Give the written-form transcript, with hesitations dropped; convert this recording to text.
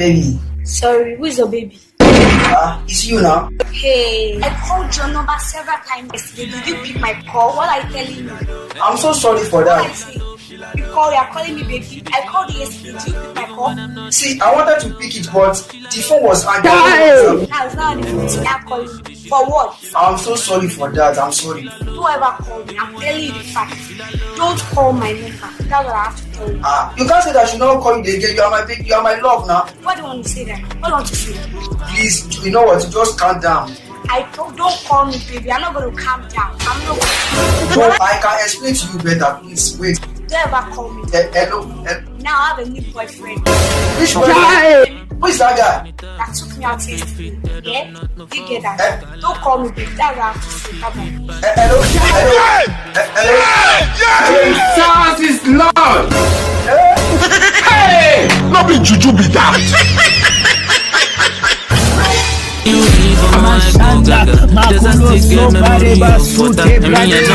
Baby. Sorry, who is your baby? It's you now. Hey, I called your number several times yesterday. Did you pick my call? What are you telling me? I'm so sorry for What are you that. saying? You are calling me baby. I called you yesterday. Did you pick my call? See, I wanted to pick it, but the phone was hanging. Now it's not on the phone. I'm calling you. For what? I'm so sorry for that. I'm sorry. Don't ever call me. I'm telling you the fact. Don't call my number. That's what I have to tell you. You can't say that I should not call you again. You are my baby. You are my love now. Why do you want to say that? What do you want to say? Please, you know what? Just calm down. Don't call me baby. I'm not going to calm down. I'm not going So I can explain to you better. Please wait. Don't ever call me. Hello. Now I have a new boyfriend. Which one? Who is that guy? That took me out yesterday. Yeah? You get that? Don't call me baby. That's what I have to say. Bye-bye. Hello. Jesus is Lord. Hey, not be juju be that. Amashanda, makulo so bareba sute brade.